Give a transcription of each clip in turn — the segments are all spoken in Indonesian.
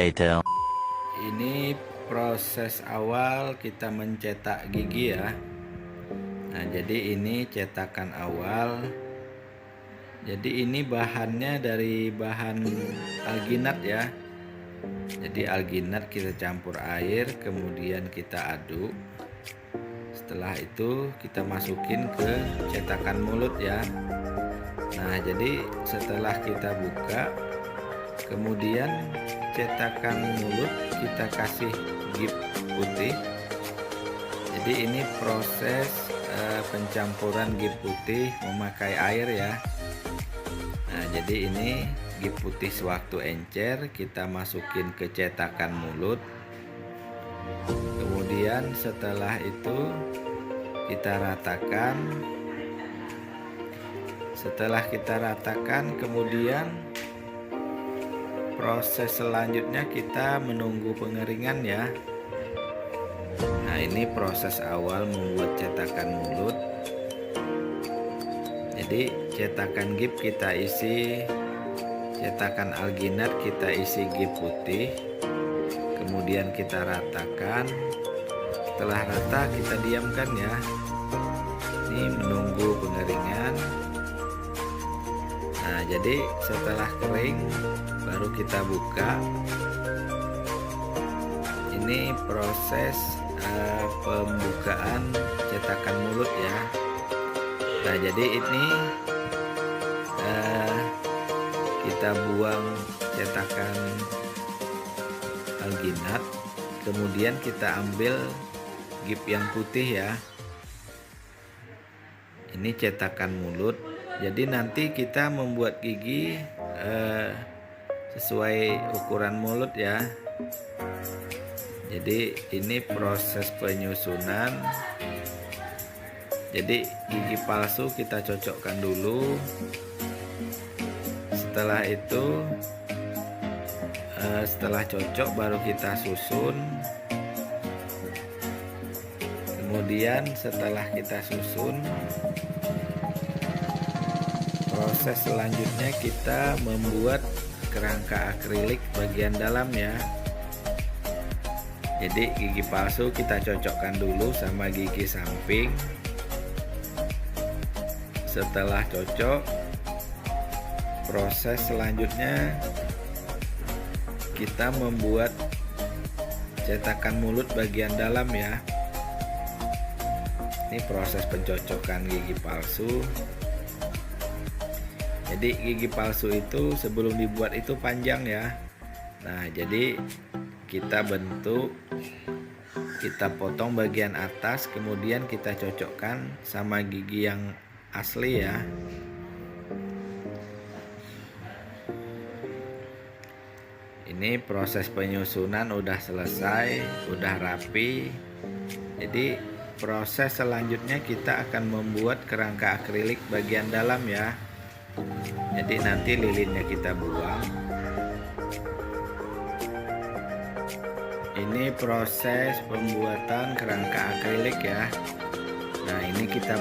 later. Ini proses awal kita mencetak gigi ya. Nah, jadi ini cetakan awal. Jadi ini bahannya dari bahan alginat ya. Jadi alginat kita campur air, kemudian kita aduk. Setelah itu kita masukin ke cetakan mulut ya. Nah, jadi setelah kita buka, kemudian cetakan mulut kita kasih gip putih. Jadi ini proses pencampuran gip putih memakai air ya. Nah, jadi ini gip putih sewaktu encer kita masukin ke cetakan mulut. Kemudian setelah itu kita ratakan. Setelah kita ratakan, kemudian proses selanjutnya kita menunggu pengeringan ya. Nah, ini proses awal membuat cetakan mulut. Jadi cetakan gip kita isi, cetakan alginat kita isi gip putih, kemudian kita ratakan. Setelah rata kita diamkan ya. Ini menunggu pengeringan. Nah, jadi setelah kering baru kita buka. Ini proses pembukaan cetakan mulut ya. Nah, jadi ini kita buang cetakan alginat, kemudian kita ambil gip yang putih ya. Ini cetakan mulut. Jadi nanti kita membuat gigi sesuai ukuran mulut ya. Jadi ini proses penyusunan. Jadi gigi palsu kita cocokkan dulu. Setelah itu setelah cocok baru kita susun. Kemudian setelah kita susun, proses selanjutnya kita membuat kerangka akrilik bagian dalam ya. Jadi gigi palsu kita cocokkan dulu sama gigi samping. Setelah cocok, proses selanjutnya kita membuat cetakan mulut bagian dalam ya. Ini proses pencocokan gigi palsu. Jadi gigi palsu itu sebelum dibuat itu panjang ya. Nah, jadi kita bentuk, kita potong bagian atas, kemudian kita cocokkan sama gigi yang asli ya. Ini proses penyusunan udah selesai, udah rapi. Jadi proses selanjutnya kita akan membuat kerangka akrilik bagian dalam ya. Jadi nanti lilinnya kita buang. Ini proses pembuatan kerangka akrilik ya. Nah, ini kita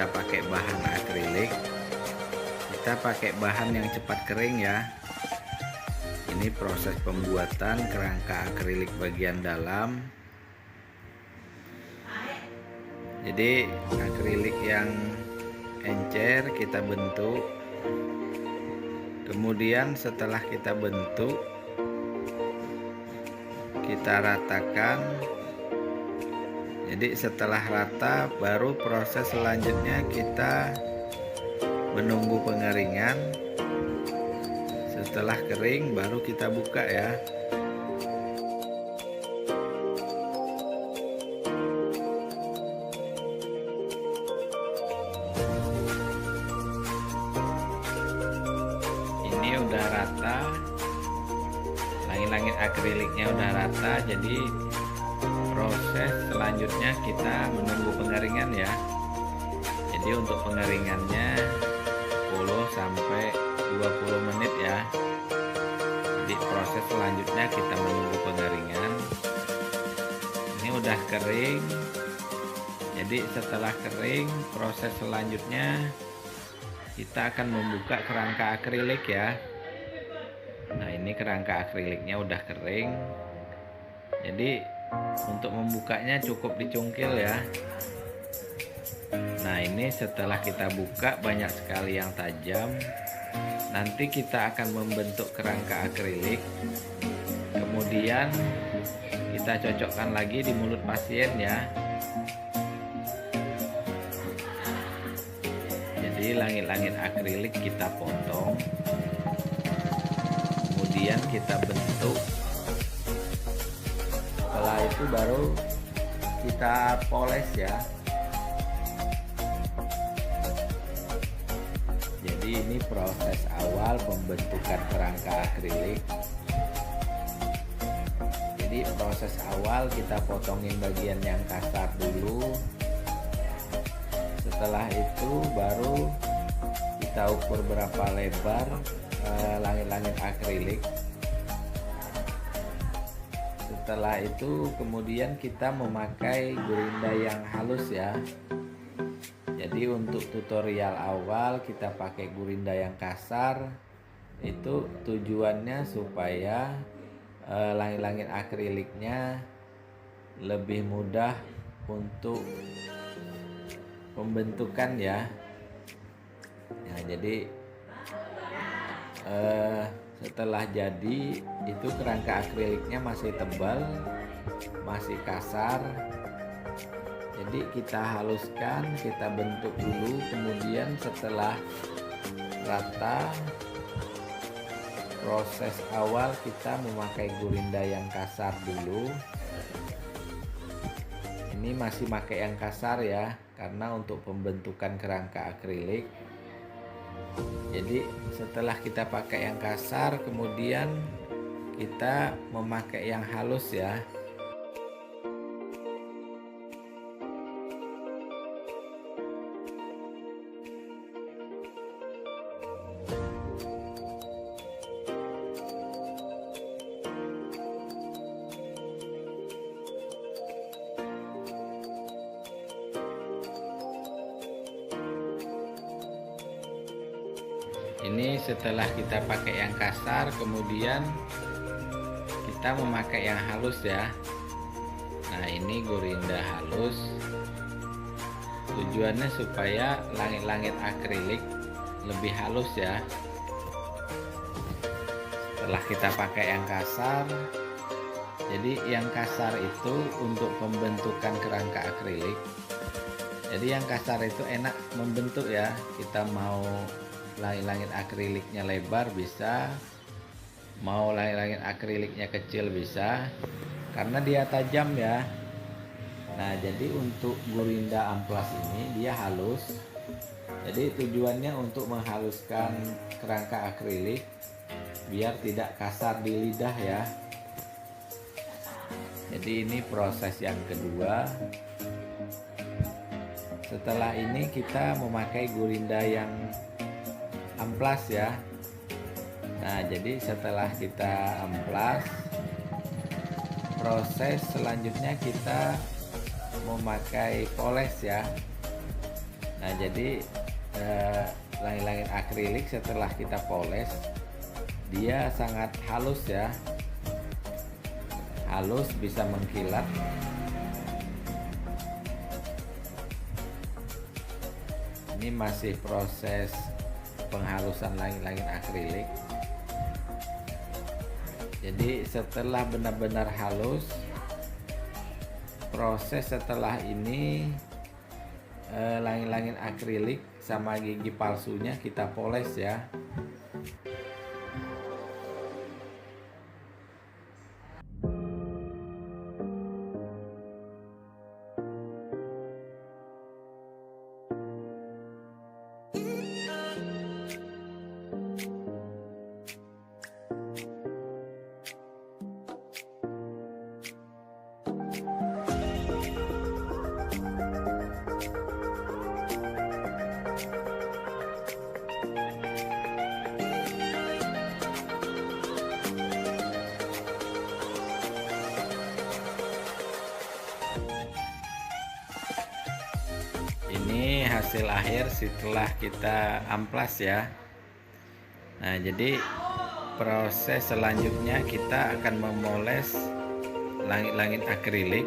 pakai bahan akrilik. Kita pakai bahan yang cepat kering ya. Ini proses pembuatan kerangka akrilik bagian dalam. Jadi akrilik yang encer kita bentuk. Kemudian setelah kita bentuk, kita ratakan. Jadi setelah rata baru proses selanjutnya kita menunggu pengeringan. Setelah kering baru kita buka ya. Ini udah rata, langit-langit akriliknya udah rata. Jadi proses selanjutnya kita menunggu pengeringan ya. Jadi untuk pengeringannya 10 sampai 20 menit ya. Jadi proses selanjutnya kita menunggu pengeringan. Ini udah kering. Jadi setelah kering, proses selanjutnya kita akan membuka kerangka akrilik ya. Nah, ini kerangka akriliknya udah kering. Jadi untuk membukanya cukup dicungkil ya. Nah, ini setelah kita buka banyak sekali yang tajam. Nanti kita akan membentuk kerangka akrilik. Kemudian kita cocokkan lagi di mulut pasien ya. Jadi langit-langit akrilik kita potong. Kemudian kita bentuk. Setelah itu baru kita poles ya. Jadi ini proses awal pembentukan kerangka akrilik. Jadi proses awal kita potongin bagian yang kasar dulu. Setelah itu baru kita ukur berapa lebar langit-langit akrilik. Setelah itu kemudian kita memakai gurinda yang halus ya. Jadi untuk tutorial awal kita pakai gurinda yang kasar. Itu tujuannya supaya langit-langit akriliknya lebih mudah untuk pembentukan ya. Nah, jadi setelah jadi itu kerangka akriliknya masih tebal, masih kasar. Jadi kita haluskan, kita bentuk dulu, kemudian setelah rata, proses awal kita memakai gurinda yang kasar dulu. Ini masih pakai yang kasar ya, karena untuk pembentukan kerangka akrilik. Jadi setelah kita pakai yang kasar, kemudian kita memakai yang halus ya. Ini setelah kita pakai yang kasar, kemudian kita memakai yang halus ya. Nah, ini gurinda halus. Tujuannya supaya langit-langit akrilik lebih halus ya. Setelah kita pakai yang kasar, jadi yang kasar itu untuk pembentukan kerangka akrilik. Jadi yang kasar itu enak membentuk ya. Kita mau langit-langit akriliknya lebar bisa, mau langit-langit akriliknya kecil bisa, karena dia tajam ya. Nah, jadi untuk gurinda amplas ini dia halus. Jadi tujuannya untuk menghaluskan kerangka akrilik biar tidak kasar di lidah ya. Jadi ini proses yang kedua. Setelah ini kita memakai gurinda yang amplas ya. Nah, jadi setelah kita amplas, proses selanjutnya kita memakai poles ya. Nah, jadi langit-langit akrilik setelah kita poles, dia sangat halus ya. Halus, bisa mengkilat. Ini masih proses penghalusan langit-langit akrilik. Jadi setelah benar-benar halus, proses setelah ini langit-langit akrilik sama gigi palsunya kita poles ya. Ini hasil akhir setelah kita amplas ya. Nah, jadi proses selanjutnya kita akan memoles langit-langit akrilik.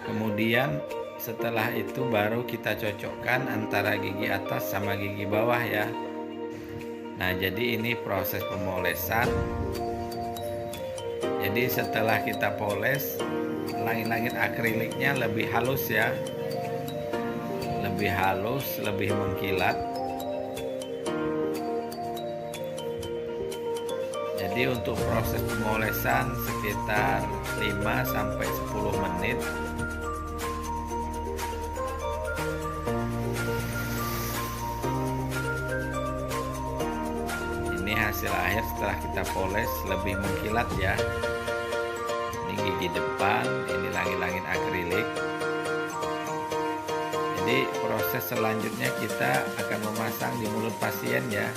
Kemudian setelah itu baru kita cocokkan antara gigi atas sama gigi bawah ya. Nah, jadi ini proses pemolesan. Jadi setelah kita poles, langit-langit akriliknya lebih halus ya. Lebih halus, lebih mengkilat. Jadi untuk proses pemolesan sekitar 5-10 menit. Ini hasil akhir setelah kita poles, lebih mengkilat ya. Ini gigi depan, ini langit-langit akrilik. Jadi proses selanjutnya kita akan memasang di mulut pasien ya.